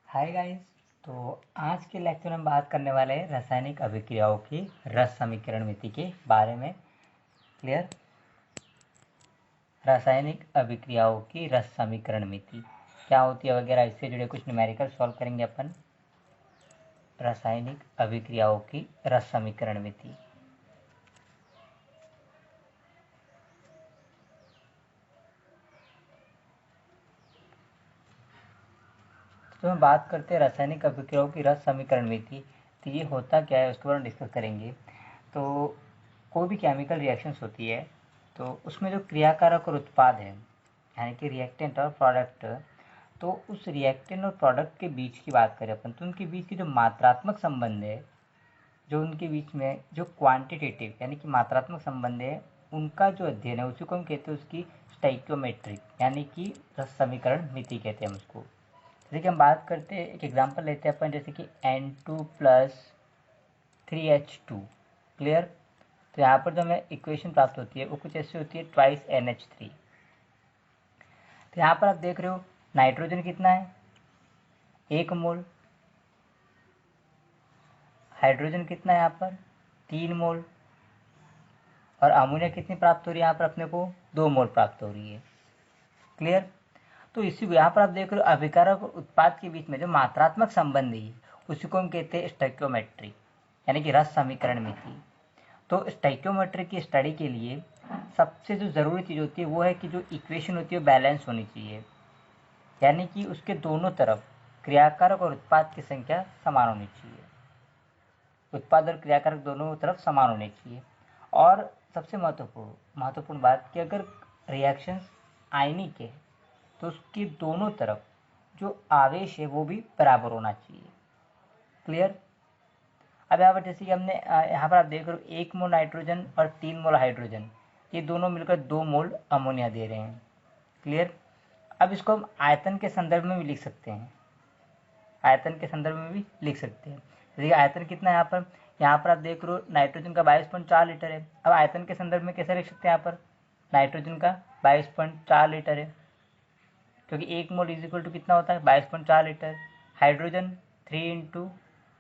Hi guys. तो आज के लेक्चर में हम बात करने वाले हैं रासायनिक अभिक्रियाओं की रस समीकरण मिति के बारे में। क्लियर। रासायनिक अभिक्रियाओं की रस समीकरण मिति क्या होती है वगैरह, इससे जुड़े कुछ न्यूमेरिकल सॉल्व करेंगे अपन। रासायनिक अभिक्रियाओं की रस समीकरण मिति। तो हम बात करते हैं रासायनिक अभिक्रियाओं की रस समीकरण मिति। तो ये होता क्या है उसके बारे में डिस्कस करेंगे। तो कोई भी केमिकल रिएक्शंस होती है तो उसमें जो क्रियाकारक और उत्पाद है यानी कि रिएक्टेंट और प्रोडक्ट, तो उस रिएक्टेंट और प्रोडक्ट के बीच की बात करें अपन तो उनके बीच की जो मात्रात्मक संबंध है, जो उनके बीच में जो क्वांटिटेटिव यानी कि मात्रात्मक संबंध है, उनका जो अध्ययन है उसी को हम कहते हैं उसकी स्टोइकियोमेट्रिक यानी कि रस समीकरण मिति कहते हैं हम उसको। जैसे कि हम बात करते हैं, एक एग्जांपल लेते हैं अपन, जैसे कि N2 प्लस 3H2। क्लियर। तो यहाँ पर जो हमें इक्वेशन प्राप्त होती है वो कुछ ऐसी होती है, ट्वाइस NH3। तो यहाँ पर आप देख रहे हो नाइट्रोजन कितना है, 1 मोल। हाइड्रोजन कितना है यहाँ पर, 3 मोल। और अमोनिया कितनी प्राप्त हो रही है यहाँ पर अपने को, 2 मोल प्राप्त हो रही है। क्लियर। तो इसी को यहाँ पर आप देख रहे हो अभिकारक और उत्पाद के बीच में जो मात्रात्मक संबंध है उसी को हम कहते हैं स्टोइकियोमेट्री यानी कि रस समीकरण मिति। तो स्टोइकियोमेट्री की स्टडी के लिए सबसे जो ज़रूरी चीज़ होती है वो है कि जो इक्वेशन होती है वो बैलेंस होनी चाहिए, यानी कि उसके दोनों तरफ क्रियाकारक और उत्पाद की संख्या समान होनी चाहिए। उत्पाद और क्रियाकारक दोनों तरफ समान होने चाहिए। और सबसे महत्वपूर्ण बात कि अगर रिएक्शंस आयनिक है तो उसकी दोनों तरफ जो आवेश है वो भी बराबर होना चाहिए। क्लियर। अब यहाँ पर जैसे कि हमने यहाँ पर आप देख रहे हो 1 मोल नाइट्रोजन और 3 मोल हाइड्रोजन, ये दोनों मिलकर 2 मोल अमोनिया दे रहे हैं। क्लियर। अब इसको हम आयतन के संदर्भ में भी लिख सकते हैं, आयतन के संदर्भ में भी लिख सकते हैं। जैसे आयतन कितना है यहाँ पर आप देख रहे हो नाइट्रोजन का 22.4 लीटर है। अब आयतन के संदर्भ में कैसे लिख सकते हैं, यहाँ पर नाइट्रोजन का 22.4 लीटर है क्योंकि 1 मोल इज इक्वल टू कितना होता है, 22.4 लीटर। Hydrogen 3 into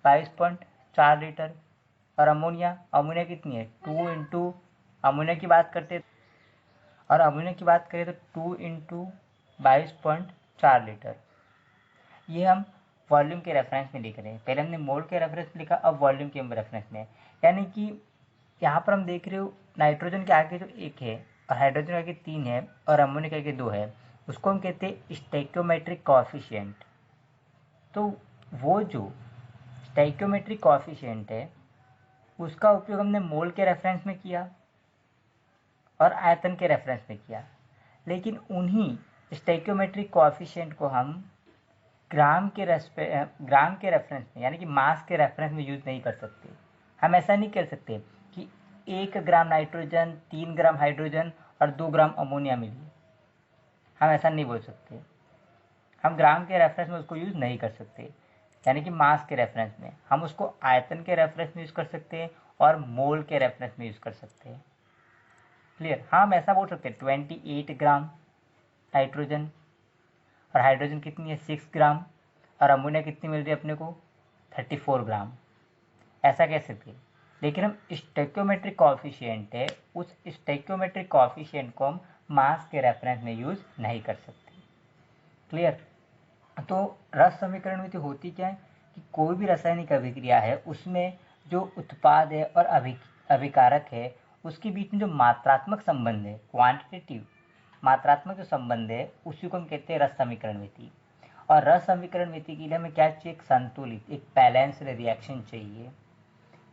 22.4 litre. और अमोनिया कितनी है, 2 इंटू, अमोनिया की बात करते और अमोनिया की बात करें तो 2 इंटू 22.4 लीटर। ये हम वॉल्यूम के रेफरेंस में लिख रहे हैं, पहले हमने मोल के रेफरेंस में लिखा, अब वॉल्यूम के रेफरेंस में। यानी कि यहाँ पर हम देख रहे हो नाइट्रोजन के आगे जो 1 है और हाइड्रोजन के आगे 3 है और अमोनिया के आगे 2 है, उसको हम कहते हैं स्टोइकियोमेट्रिक कोएफिशिएंट। तो वो जो स्टोइकियोमेट्रिक कोएफिशिएंट है उसका उपयोग हमने मोल के रेफरेंस में किया और आयतन के रेफरेंस में किया, लेकिन उन्हीं स्टोइकियोमेट्रिक कोएफिशिएंट को हम ग्राम के रेफरेंस में यानी कि मास के रेफरेंस में यूज नहीं कर सकते। हम ऐसा नहीं कह सकते कि 1 ग्राम नाइट्रोजन, 3 ग्राम हाइड्रोजन और 2 ग्राम अमोनिया मिली, हम ऐसा नहीं बोल सकते। हम ग्राम के रेफरेंस में उसको यूज़ नहीं कर सकते, यानी कि मास के रेफरेंस में। हम उसको आयतन के रेफरेंस में यूज़ कर सकते हैं और मोल के रेफरेंस में यूज़ कर सकते हैं। क्लियर। हाँ, हम ऐसा बोल सकते हैं 28 ग्राम नाइट्रोजन और हाइड्रोजन कितनी है, 6 ग्राम। और अमोनिया कितनी मिल रही है अपने को, 34 ग्राम। ऐसा कह सकते हैं। लेकिन हम स्टोइकियोमेट्रिक कोएफिशिएंट है, उस स्टोइकियोमेट्रिक कोएफिशिएंट को हम मास के रेफरेंस में यूज़ नहीं कर सकते। क्लियर। तो रस समीकरण में तो होती क्या है कि कोई भी रासायनिक अभिक्रिया है उसमें जो उत्पाद है और अभिकारक है उसके बीच में जो मात्रात्मक संबंध है, क्वांटिटेटिव मात्रात्मक जो संबंध है, उसी को हम कहते हैं रस समीकरण मिति। और रस समीकरण मिति के लिए हमें क्या चाहिए, एक संतुलित, एक बैलेंस रिएक्शन चाहिए।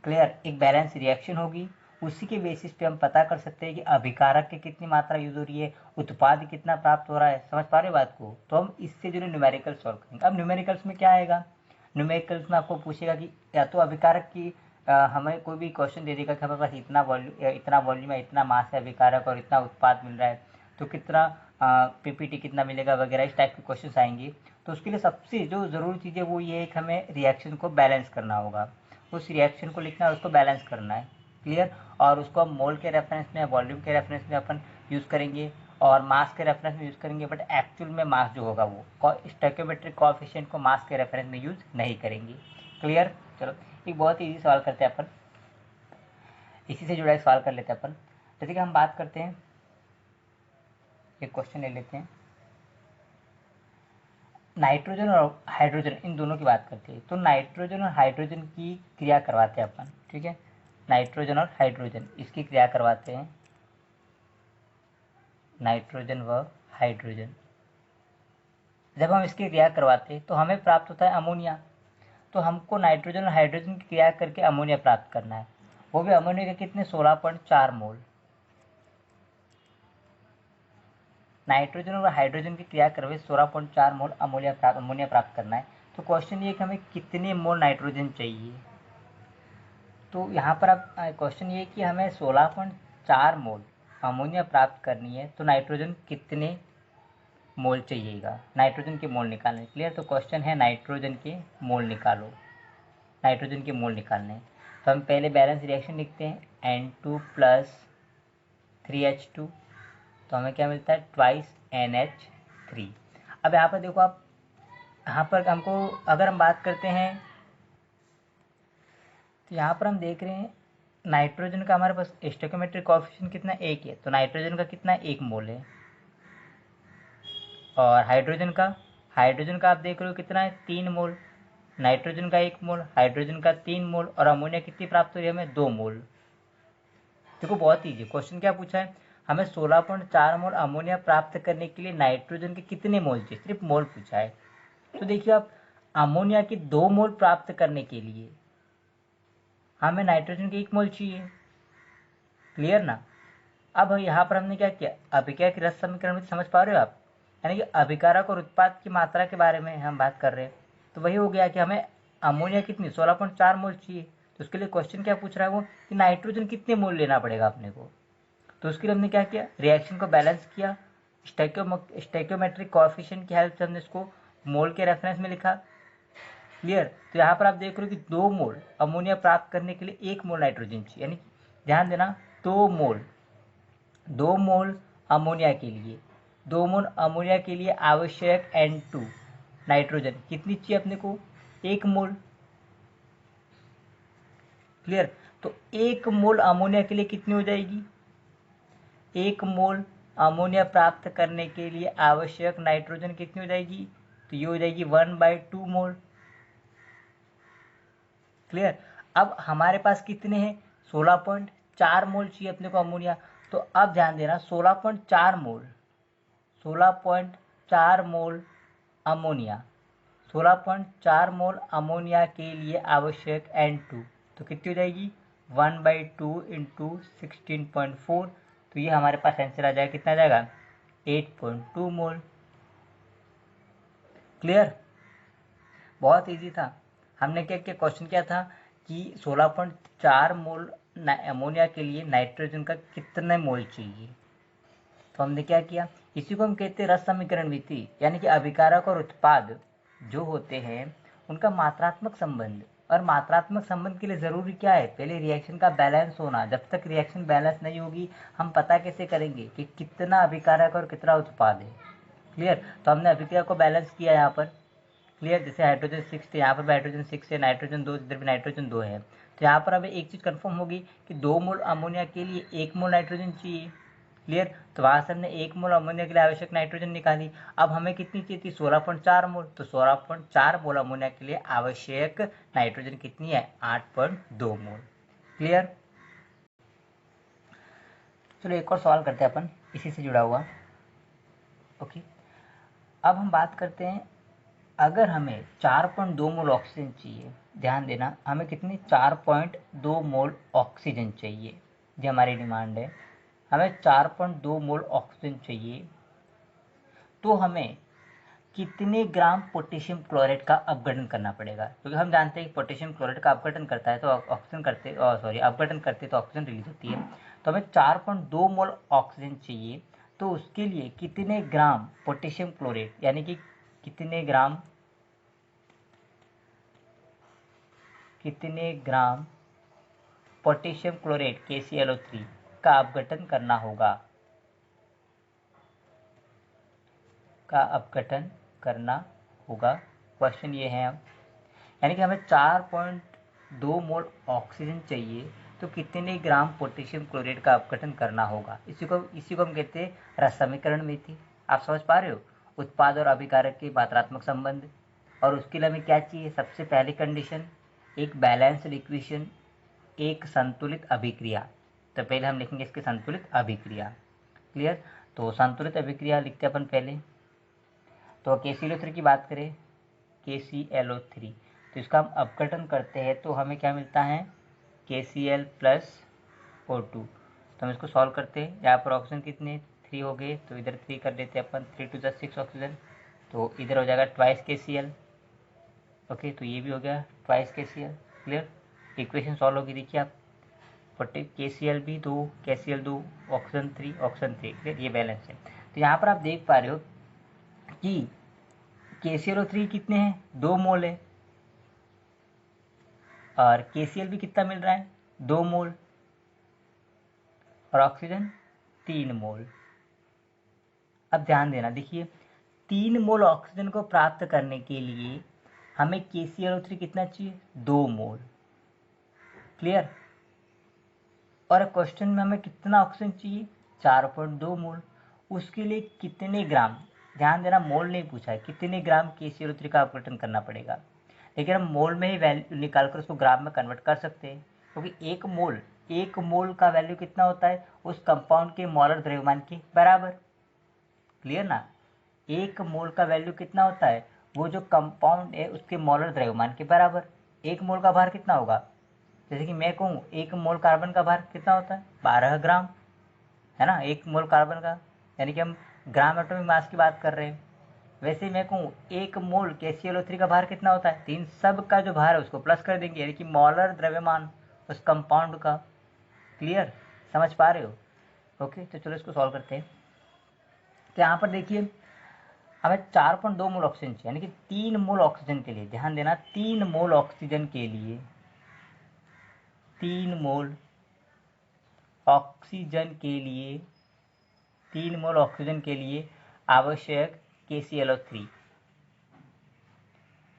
क्लियर। एक बैलेंस रिएक्शन होगी, उसी के बेसिस पे हम पता कर सकते हैं कि अभिकारक की कितनी मात्रा यूज हो रही है, उत्पाद कितना प्राप्त हो रहा है। समझ पा रहे बात को। तो हम इससे जुड़े न्यूमेरिकल सॉल्व करेंगे। अब न्यूमेरिकल्स में क्या आएगा, न्यूमेरिकल्स में आपको पूछेगा कि या तो अभिकारक की हमें कोई भी क्वेश्चन दे देगा कि हमारे पास इतना वॉल्यूम है, इतना मास है अभिकारक और इतना उत्पाद मिल रहा है, तो कितना पीपीटी कितना मिलेगा वगैरह, इस टाइप के क्वेश्चन आएंगे। तो उसके लिए सबसे जो ज़रूरी चीज़ है वो ये है कि हमें रिएक्शन को बैलेंस करना होगा, उस रिएक्शन को लिखना है, उसको बैलेंस करना है। क्लियर। और उसको हम मोल के रेफरेंस में, वॉल्यूम के रेफरेंस में अपन यूज़ करेंगे और मास के रेफरेंस में यूज़ करेंगे, बट एक्चुअल में मास जो होगा वो स्टोइकियोमेट्रिक कोएफिशिएंट को मास के रेफरेंस में यूज़ नहीं करेंगे। क्लियर। चलो एक बहुत ईजी सवाल करते हैं अपन, इसी से जुड़ा एक सवाल कर लेते हैं अपन। जैसे कि हम बात करते हैं, एक क्वेश्चन ले लेते हैं, नाइट्रोजन और हाइड्रोजन इन दोनों की बात करते हैं। तो नाइट्रोजन और हाइड्रोजन की क्रिया करवाते हैं अपन, ठीक है। नाइट्रोजन और हाइड्रोजन इसकी क्रिया करवाते हैं, नाइट्रोजन व हाइड्रोजन। जब हम इसकी क्रिया करवाते हैं तो हमें प्राप्त होता है अमोनिया। तो हमको नाइट्रोजन और हाइड्रोजन की क्रिया करके अमोनिया प्राप्त करना है, वो भी अमोनिया के कितने 16.4 मोल। नाइट्रोजन और हाइड्रोजन की क्रिया करके 16.4 मोल अमोनिया प्राप्त करना है। तो क्वेश्चन ये कि हमें कितने मोल नाइट्रोजन चाहिए। तो यहाँ पर अब क्वेश्चन ये कि हमें 16.4 मोल अमोनिया प्राप्त करनी है, तो नाइट्रोजन कितने मोल चाहिएगा, नाइट्रोजन के मोल निकालने। क्लियर। तो क्वेश्चन है नाइट्रोजन के मोल निकालो, नाइट्रोजन के मोल निकालने। तो हम पहले बैलेंस रिएक्शन लिखते हैं, N2 प्लस 3H2, तो हमें क्या मिलता है 2NH3। अब यहाँ पर देखो आप, यहाँ पर हमको अगर हम बात करते हैं तो यहाँ पर हम देख रहे हैं नाइट्रोजन का हमारे पास स्टोइकियोमेट्रिक कोएफिशिएंट कितना 1 है, तो नाइट्रोजन का कितना 1 मोल है। और हाइड्रोजन का आप देख रहे हो कितना है 3 मोल, नाइट्रोजन का 1 मोल, हाइड्रोजन का 3 मोल, और अमोनिया कितनी प्राप्त हो रही है हमें 2 मोल। देखो बहुत ईजी क्वेश्चन, क्या पूछा है हमें 16.4 मोल अमोनिया प्राप्त करने के लिए नाइट्रोजन के कितने मोल चाहिए, सिर्फ मोल पूछा है। तो देखिए आप, अमोनिया के 2 मोल प्राप्त करने के लिए हमें नाइट्रोजन के 1 मोल चाहिए। क्लियर ना। अब यहाँ पर हमने क्या किया, अभिक्रिया की रस समीकरण में समझ पा रहे हो आप, यानी कि अभिकारक और उत्पाद की मात्रा के बारे में हम बात कर रहे हैं। तो वही हो गया कि हमें अमोनिया कितनी 16.4 मोल चाहिए। तो उसके लिए क्वेश्चन क्या पूछ रहा है वो कि नाइट्रोजन कितने मोल लेना पड़ेगा अपने को। तो उसके लिए हमने क्या किया, रिएक्शन को बैलेंस किया, स्टोइकियोमेट्रिक कोएफिशिएंट की हेल्प से हमने इसको मोल के रेफरेंस में लिखा। क्लियर। तो यहाँ पर आप देख रहे हो कि 2 मोल अमोनिया प्राप्त करने के लिए 1 मोल नाइट्रोजन चाहिए, यानी ध्यान देना 2 मोल अमोनिया के लिए, 2 मोल अमोनिया के लिए आवश्यक N2 नाइट्रोजन कितनी चाहिए अपने को 1 मोल। क्लियर। तो 1 मोल अमोनिया के लिए कितनी हो जाएगी, 1 मोल अमोनिया प्राप्त करने के लिए आवश्यक नाइट्रोजन कितनी हो जाएगी, तो ये हो जाएगी 1/2 मोल। क्लियर। अब हमारे पास कितने हैं 16.4 मोल चाहिए अपने को अमोनिया। तो अब ध्यान देना 16.4 मोल अमोनिया, 16.4 मोल अमोनिया के लिए आवश्यक N2 तो कितनी हो जाएगी 1/2 इंटू 16.4। तो ये हमारे पास आंसर आ जाएगा, कितना आ जाएगा 8.2 मोल। क्लियर। बहुत इजी था। हमने क्या किया, क्वेश्चन क्या था कि 16.4 मोल अमोनिया के लिए नाइट्रोजन का कितने मोल चाहिए। तो हमने क्या किया, इसी को हम कहते हैं रस समीकरण विधि, यानी कि अभिकारक और उत्पाद जो होते हैं उनका मात्रात्मक संबंध। और मात्रात्मक संबंध के लिए ज़रूरी क्या है, पहले रिएक्शन का बैलेंस होना। जब तक रिएक्शन बैलेंस नहीं होगी हम पता कैसे करेंगे कि कितना अभिकारक और कितना उत्पाद है। क्लियर। तो हमने अभिक्रिया को बैलेंस किया यहाँ पर। क्लियर। जैसे हाइड्रोजन 6 थे, यहाँ पर भी हाइड्रोजन 6 है, नाइट्रोजन 2, इधर भी नाइट्रोजन 2 है। तो यहाँ पर हमें एक चीज़ कंफर्म होगी कि 2 मोल अमोनिया के लिए 1 मोल नाइट्रोजन चाहिए। क्लियर। तो वहाँ से हमने 1 मोल अमोनिया के लिए आवश्यक नाइट्रोजन निकाली। अब हमें कितनी चाहिए थी 16.4 मोल, तो 16.4 मोल अमोनिया के लिए आवश्यक नाइट्रोजन कितनी है 8.2 मोल। क्लियर। चलो एक और सवाल करते हैं अपन इसी से जुड़ा हुआ। ओके। अब हम बात करते हैं, अगर हमें 4.2 मोल ऑक्सीजन चाहिए, ध्यान देना हमें कितनी 4.2 मोल ऑक्सीजन चाहिए, ये हमारी डिमांड है। हमें 4.2 मोल ऑक्सीजन चाहिए, तो हमें कितने ग्राम पोटेशियम क्लोराइड का अपघटन करना पड़ेगा। क्योंकि हम जानते हैं कि पोटेशियम क्लोराइड का अपघटन करता है तो अपघटन करते तो ऑक्सीजन रिलीज होती है। तो हमें 4.2 मोल ऑक्सीजन चाहिए, तो उसके लिए कितने ग्राम पोटेशियम क्लोराइड, यानी कि कितने ग्राम पोटेशियम क्लोराइड KClO3 का अपघटन करना होगा। का अपघटन करना होगा। क्वेश्चन ये है अब, यानी कि हमें 4.2 मोल ऑक्सीजन चाहिए तो कितने ग्राम पोटेशियम क्लोराइड का अपघटन करना होगा। इसी को हम कहते हैं रस समीकरण मीति। आप समझ पा रहे हो, उत्पाद और अभिकारक के मात्रात्मक संबंध। और उसके लिए हमें क्या चाहिए, सबसे पहली कंडीशन एक बैलेंस्ड इक्वेशन, एक संतुलित अभिक्रिया। तो पहले हम लिखेंगे इसके संतुलित अभिक्रिया। क्लियर। तो संतुलित अभिक्रिया लिखते हैं अपन पहले। तो KClO3 की बात करें, KClO3, तो इसका हम अपघटन करते हैं तो हमें क्या मिलता है, KCl प्लस O2। तो हम इसको सॉल्व करते हैं। यहाँ पर ऑक्सीजन कितने 3 हो गए, तो इधर 3 कर देते हैं अपन, 3 × 6 ऑक्सीजन। तो इधर हो जाएगा ट्वाइस KCl। ओके, तो ये भी हो गया twice KCl। Clear. Equation solve होगी, देखिए आप, KCl भी 2, KCl 2, ऑक्सीजन 3, ऑक्सीजन 3। क्लियर, ये बैलेंस है। तो यहाँ पर आप देख पा रहे हो कि KClO3 कितने हैं, 2 मोल है, और KCl भी कितना मिल रहा है, 2 मोल, और ऑक्सीजन 3 मोल। अब ध्यान देना, देखिए 3 मोल ऑक्सीजन को प्राप्त करने के लिए हमें KClO3 कितना चाहिए, 2 मोल। क्लियर। और क्वेश्चन में हमें कितना ऑक्सीजन चाहिए, 4.2 मोल। उसके लिए कितने ग्राम, ध्यान देना मोल नहीं पूछा है, कितने ग्राम KClO3 का अपघटन करना पड़ेगा। लेकिन हम मोल में ही वैल्यू निकाल कर उसको ग्राम में कन्वर्ट कर सकते हैं, क्योंकि एक मोल का वैल्यू कितना होता है, उस कंपाउंड के मोलर द्रव्यमान के बराबर। क्लियर ना। एक मोल का वैल्यू कितना होता है, वो जो कंपाउंड है उसके मोलर द्रव्यमान के बराबर। एक मोल का भार कितना होगा, जैसे कि मैं कहूँ एक मोल कार्बन का भार कितना होता है, 12 ग्राम, है ना, एक मोल कार्बन का, यानी कि हम ग्राम एटॉमिक मास की बात कर रहे हैं। वैसे ही मैं कहूँ एक मोल KClO3 का भार कितना होता है, 3, सब का जो भार है उसको प्लस कर देंगे, यानी कि मोलर द्रव्यमान उस कंपाउंड का। क्लियर, समझ पा रहे हो। ओके, तो चलो इसको सॉल्व करते हैं। तो यहाँ पर देखिए हमें 4.2 मोल ऑक्सीजन चाहिए, यानी कि 3 मोल ऑक्सीजन के लिए, ध्यान देना 3 मोल ऑक्सीजन के लिए, 3 मोल ऑक्सीजन के लिए, 3 मोल ऑक्सीजन के लिए आवश्यक KClO3,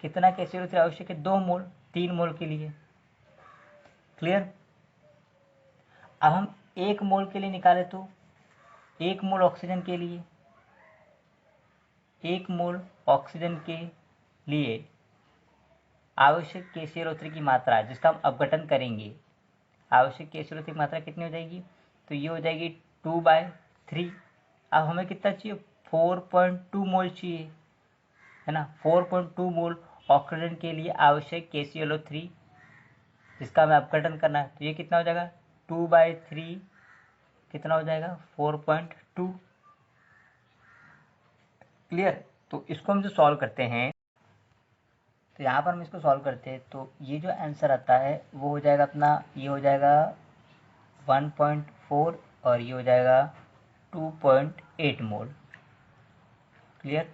कितना KClO3 आवश्यक है, 2 मोल, 3 मोल के लिए। क्लियर। अब हम 1 मोल के लिए निकाले तो 1 मोल ऑक्सीजन के लिए, 1 मोल ऑक्सीजन के लिए आवश्यक KClO3 की मात्रा, जिसका हम अपघटन करेंगे, आवश्यक KClO3 की मात्रा कितनी हो जाएगी, तो ये हो जाएगी 2/3। अब हमें कितना चाहिए, 4.2 मोल चाहिए, है ना। 4.2 मोल ऑक्सीजन के लिए आवश्यक KClO3, जिसका हमें अपघटन करना है, तो ये कितना हो जाएगा, 2/3 कितना हो जाएगा, 4.2। क्लियर। तो इसको हम जो सॉल्व करते हैं, तो यहाँ पर हम इसको सॉल्व करते हैं, तो ये जो आंसर आता है वो हो जाएगा अपना, ये हो जाएगा 1.4, और ये हो जाएगा 2.8 मोल। क्लियर।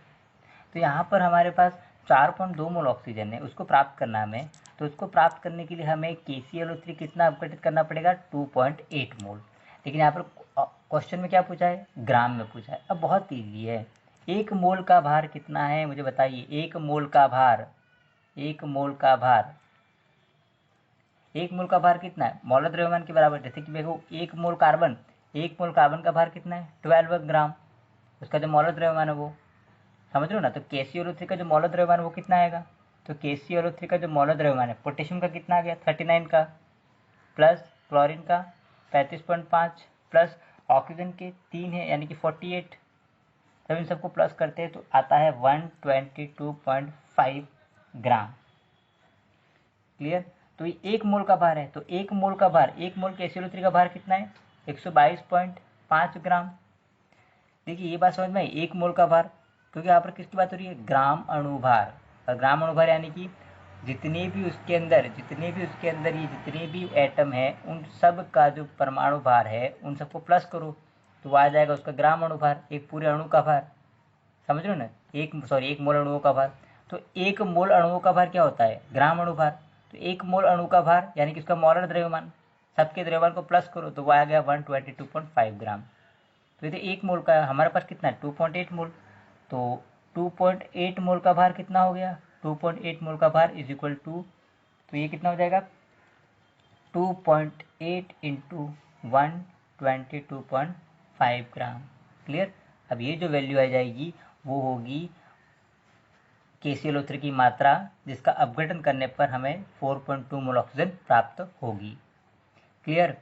तो यहाँ पर हमारे पास 4.2 मोल ऑक्सीजन है, उसको प्राप्त करना है हमें, तो उसको प्राप्त करने के लिए हमें KClO3 कितना अपघटित करना पड़ेगा, 2.8 मोल। लेकिन यहाँ पर क्वेश्चन में क्या पूछा है, ग्राम में पूछा है। अब बहुत ईजी है, 1 मोल का भार कितना है मुझे बताइए, 1 मोल का भार, 1 मोल का भार, 1 मोल का भार कितना है, मोलर द्रव्यमान के बराबर। जैसे कि देखो 1 मोल कार्बन, 1 मोल कार्बन का भार कितना है, 12 ग्राम, उसका जो मोलर द्रव्यमान है वो, समझ रहे हो ना। तो KClO3 का जो मोलर द्रव्यमान वो कितना आएगा, तो KClO3 का जो मोलर द्रव्यमान है, पोटेशियम का कितना आ गया, 39 का, प्लस क्लोरीन का 35.5, प्लस ऑक्सीजन के 3 है, यानी कि 48। जब इन सबको प्लस करते हैं तो आता है 122.5 ग्राम। क्लियर। तो ये 1 मोल का भार है, तो 1 मोल का भार, 1 मोल KClO3 का भार कितना है, 122.5 ग्राम। देखिए ये बात समझ में आई, 1 मोल का भार, क्योंकि यहाँ पर किसकी बात हो रही है, ग्राम अणुभार। और ग्राम अणुभार यानी कि जितने भी उसके अंदर ये जितने भी एटम है उन सब का जो परमाणु भार है उन सबको प्लस करो, तो आ जाएगा उसका ग्राम अणुभार, एक पूरे अणु का भार। समझ रहे हो ना, 1 मोल अणुओं का भार। तो 1 मोल अणुओं का भार क्या होता है, ग्राम अणुभार। तो 1 मोल अणु का भार यानी कि उसका मोलर द्रव्यमान, सबके द्रव्यमान को प्लस करो तो वो आ गया 122.5 ग्राम। तो ये 1 मोल का हमारे पास कितना है, 2.8 मोल। तो 2.8 मोल का भार कितना हो गया, 2.8 मोल का भार इज इक्वल टू, तो ये कितना हो जाएगा 2.8 इंटू 122.5 ग्राम। क्लियर। अब ये जो वैल्यू आ जाएगी वो होगी KClO3 की मात्रा, जिसका अपघटन करने पर हमें 4.2 मोल ऑक्सीजन प्राप्त होगी। क्लियर।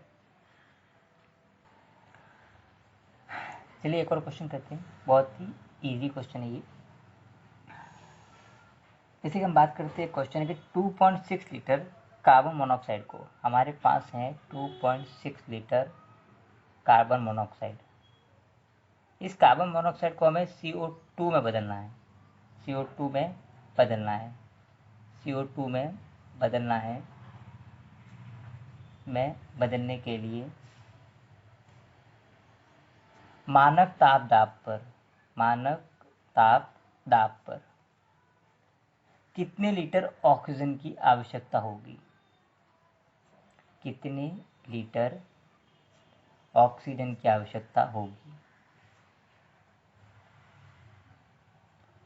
चलिए एक और क्वेश्चन करते हैं, बहुत ही इजी क्वेश्चन है ये। जैसे कि हम बात करते हैं, क्वेश्चन है कि 2.6 लीटर कार्बन मोनोऑक्साइड को, हमारे पास है 2.6 लीटर कार्बन मोनोऑक्साइड। इस कार्बन मोनोऑक्साइड को हमें CO2 में बदलना है, CO2 में बदलना है, CO2 में बदलना है। में बदलने के लिए मानक ताप दाब पर कितने लीटर ऑक्सीजन की आवश्यकता होगी, कितने लीटर ऑक्सीजन की आवश्यकता होगी,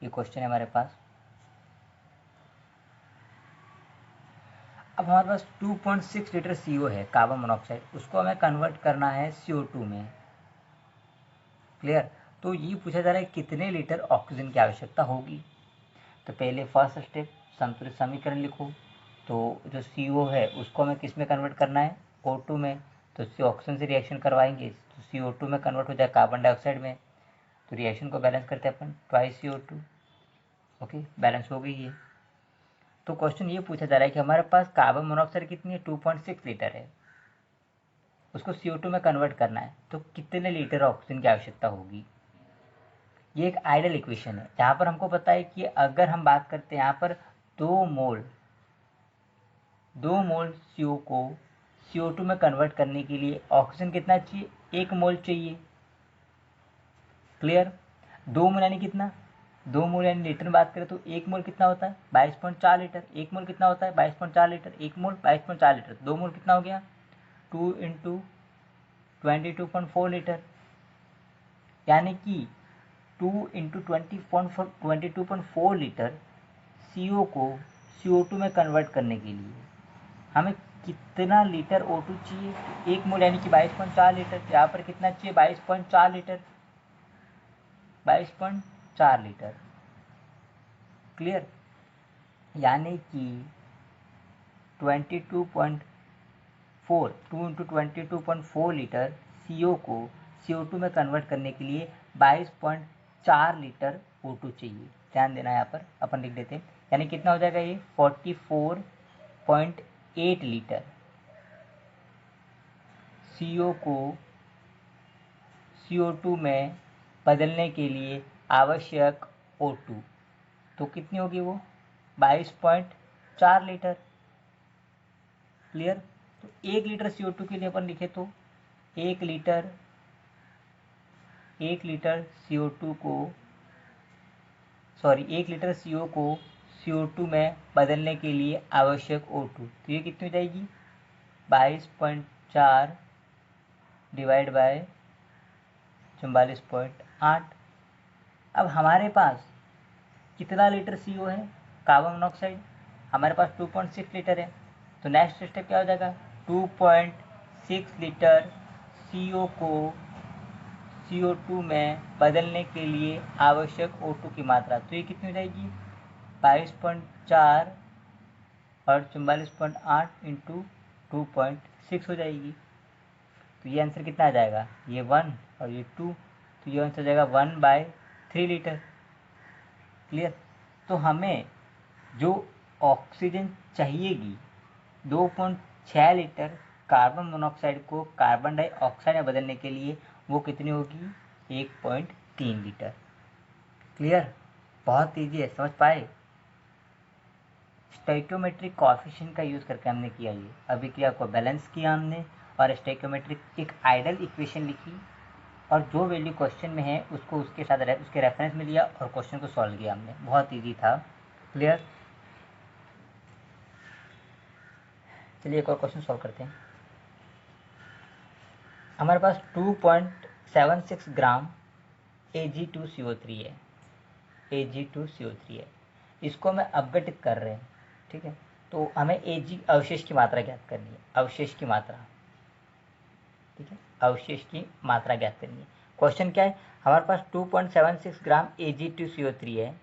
ये क्वेश्चन है हमारे पास। अब हमारे पास 2.6 लीटर CO है कार्बन मोनोऑक्साइड, उसको हमें कन्वर्ट करना है CO2 में। क्लियर। तो ये पूछा जा रहा है कितने लीटर ऑक्सीजन की आवश्यकता होगी। तो पहले फर्स्ट स्टेप संतुलित समीकरण लिखो। तो जो CO है उसको हमें किस में कन्वर्ट करना है, O2 में। तो इससे ऑक्सीजन से रिएक्शन करवाएंगे तो CO2 में कन्वर्ट हो जाए कार्बन डाइऑक्साइड में। तो रिएक्शन को बैलेंस करते हैं अपन, 2CO2। ओके, बैलेंस हो गई है। तो क्वेश्चन ये पूछा जा रहा है कि हमारे पास कार्बन मोनोऑक्साइड कितनी है, 2.6 लीटर है, उसको CO2 में कन्वर्ट करना है, तो कितने लीटर ऑक्सीजन की आवश्यकता होगी। ये एक आइडियल इक्वेशन है जहाँ पर हमको पता है कि अगर हम बात करते हैं यहाँ पर 2 मोल CO को CO2 में कन्वर्ट करने के लिए ऑक्सीजन कितना चाहिए, 1 मोल चाहिए। क्लियर। 2 मोल यानी कितना, 2 मोल यानी लीटर में बात करें तो 1 मोल कितना होता है, 22.4 लीटर। 1 मोल कितना होता है, 22.4 लीटर। 1 मोल 22.4 लीटर, 2 मोल कितना हो गया, 2 इंटू 22.4 लीटर, यानी कि 2 इंटू 22.4 लीटर CO को CO2 में कन्वर्ट करने के लिए हमें कितना लीटर O2 चाहिए, 1 मोल यानी कि 22.4 लीटर। यहाँ पर कितना चाहिए, 22.4 लीटर, 22.4 लीटर। क्लियर। यानी कि 22.4, 2 इंटू 22.4 लीटर CO को CO2 में कन्वर्ट करने के लिए 22.4 लीटर O2 चाहिए। ध्यान देना, यहाँ पर अपन लिख देते हैं, यानी कितना हो जाएगा ये 44.8 लीटर CO को CO2 में बदलने के लिए आवश्यक O2, तो कितनी होगी वो 22.4 लीटर। क्लियर। तो 1 लीटर CO2 के लिए अपन लिखे तो 1 लीटर CO2 को, सॉरी 1 लीटर CO को CO2 में बदलने के लिए आवश्यक O2, तो ये कितनी हो जाएगी 22.4 डिवाइड बाय 44.8। अब हमारे पास कितना लीटर CO है कार्बन मोनोऑक्साइड, हमारे पास 2.6 लीटर है। तो नेक्स्ट स्टेप क्या हो जाएगा, 2.6 लीटर CO को CO2 में बदलने के लिए आवश्यक O2 की मात्रा, तो ये कितनी हो जाएगी 22.4 और 44.8 इंटू 2.6 हो जाएगी। तो ये आंसर कितना आ जाएगा, ये 1 और ये 2, तो ये आंसर हो जाएगा 1/3 लीटर। क्लियर। तो हमें जो ऑक्सीजन चाहिएगी 2.6 लीटर कार्बन मोनोऑक्साइड को कार्बन डाइऑक्साइड में बदलने के लिए, वो कितनी होगी 1.3 लीटर। क्लियर। बहुत ईजी है, समझ पाए। स्टोइकियोमेट्रिक कोएफिशिएंट का यूज़ करके हमने किया ये अभिक्रिया को बैलेंस किया हमने, और स्टोइकियोमेट्रिक एक आइडियल इक्वेशन लिखी, और जो वैल्यू क्वेश्चन में है उसको उसके साथ उसके रेफरेंस में लिया और क्वेश्चन को सॉल्व किया हमने। बहुत ईजी था। क्लियर। चलिए एक और क्वेश्चन सॉल्व करते हैं। हमारे पास 2.76 ग्राम Ag2CO3 है। Ag2CO3 है, इसको हमें अपघटित कर रहे हैं, ठीक है। तो हमें Ag अवशेष की मात्रा ज्ञात करनी है, अवशेष की मात्रा, ठीक है, अवशेष की मात्रा ज्ञात करनी है। क्वेश्चन क्या है, हमारे पास 2.76 ग्राम Ag2CO3 है,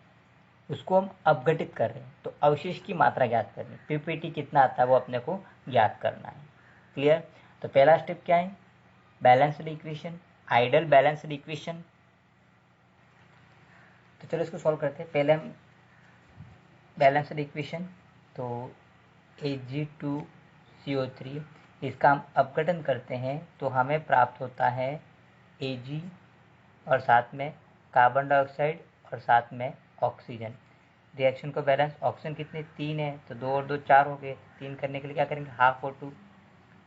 उसको हम अपघटित कर रहे हैं, तो अवशेष की मात्रा ज्ञात करनी है। पीपीटी कितना आता है वो अपने को ज्ञात करना है। क्लियर। तो पहला स्टेप क्या है, balanced equation, ideal balanced equation. तो चलो इसको सॉल्व करते हैं। पहले हम बैलेंस्ड इक्वेशन, तो Ag2CO3 इसका हम अपघटन करते हैं तो हमें प्राप्त होता है Ag और साथ में कार्बन डाइऑक्साइड और साथ में ऑक्सीजन। रिएक्शन को बैलेंस, ऑक्सीजन कितने 3 है, तो 2 और 2 4 हो गए। 3 करने के लिए क्या करेंगे, हाफ और 2।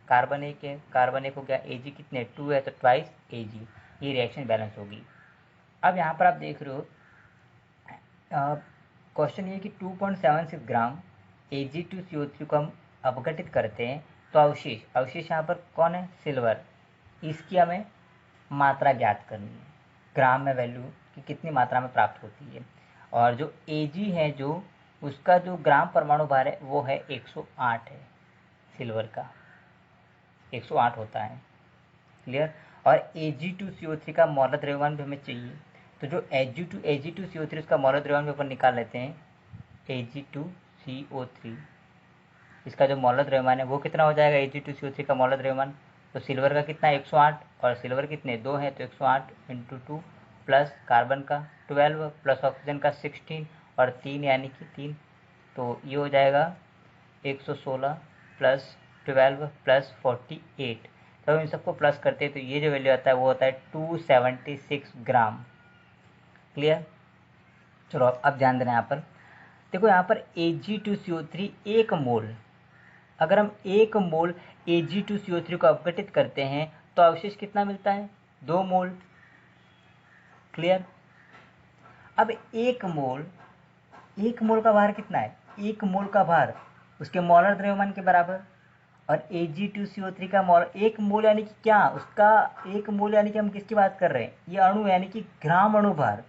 कार्बन 1 है, कार्बन 1 हो गया। Ag कितने 2 है, तो ट्वाइस Ag। ये रिएक्शन बैलेंस होगी। अब यहाँ पर आप देख रहे हो क्वेश्चन ये कि 2.76 ग्राम Ag2CO3 को हम अपघटित करते हैं तो अवशेष, अवशेष यहाँ पर कौन है, सिल्वर, इसकी हमें मात्रा ज्ञात करनी है, ग्राम में वैल्यू कि कितनी मात्रा में प्राप्त होती है। और जो Ag है, जो उसका जो ग्राम परमाणु भार है वो है 108 है, सिल्वर का 108 होता है। क्लियर। और Ag2CO3 का मौल द्रव्यमान भी हमें चाहिए, तो जो Ag2CO3 उसका मौल द्रव्यमान भी अपन निकाल लेते हैं। Ag2CO3 इसका जो मौल द्रव्यमान है वो कितना हो जाएगा, Ag2CO3 का मौल द्रव्यमान, तो सिल्वर का कितना 108 और सिल्वर कितने 2 है, तो 108 × 2 प्लस कार्बन का 12 प्लस ऑक्सीजन का 16 और 3 यानी कि 3, तो ये हो जाएगा 116 प्लस 12 प्लस 48। तो इन सबको प्लस करते हैं तो ये जो वैल्यू आता है वो होता है 276 ग्राम। क्लियर। चलो अब ध्यान देना, यहाँ पर देखो, यहाँ पर Ag2CO3 1 मोल, अगर हम 1 मोल Ag2CO3 को अपघटित करते हैं तो अवशेष कितना मिलता है, 2 मोल। क्लियर। अब 1 मोल का भार कितना है, 1 मोल का भार उसके मोलर द्रव्यमान के बराबर। और Ag2CO3 का मोल, 1 मोल यानी कि क्या, उसका 1 मोल यानी कि हम किसकी बात कर रहे हैं, ये अणु यानी कि ग्राम अणु भार।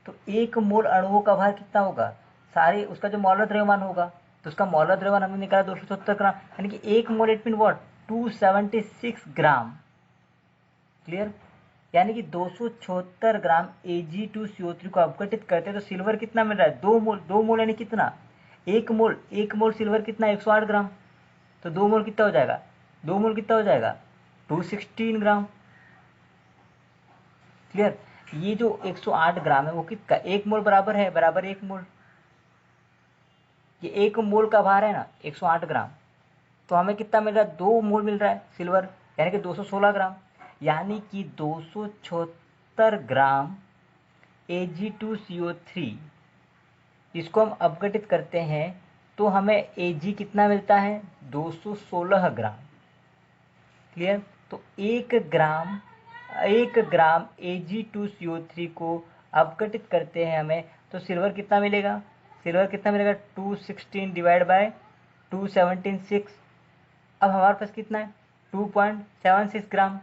तो 1 मोल अणुओं का भार कितना होगा, सारे उसका जो मौलर द्रव्यमान होगा, तो उसका मौलर द्रव्यमान हमने निकाला 276 ग्राम, यानी कि 1 mole it mean what, 276 gram. Clear. यानी कि 276 ग्राम Ag2CO3 को अपघटित करते हैं तो सिल्वर कितना मिल रहा है, 2 मोल। 2 मोल यानी कितना, 1 मोल सिल्वर कितना 108 ग्राम, तो 2 मोल कितना हो जाएगा, 2 मोल कितना हो जाएगा 216 ग्राम। क्लियर। ये जो 108 ग्राम है वो कितना, 1 मोल बराबर है, बराबर 1 मोल। ये 1 मोल का भार है ना 108 ग्राम, तो हमें कितना मिल रहा है, 2 मोल मिल रहा है सिल्वर, यानी कि 216 ग्राम। यानी कि 276 ग्राम Ag2CO3 इसको हम अपघटित करते हैं तो हमें Ag कितना मिलता है, 216 ग्राम। क्लियर। तो 1 ग्राम Ag2CO3 को अपघटित करते हैं हमें तो सिल्वर कितना मिलेगा, 216 डिवाइड बाय 276। अब हमारे पास कितना है 2.76 ग्राम,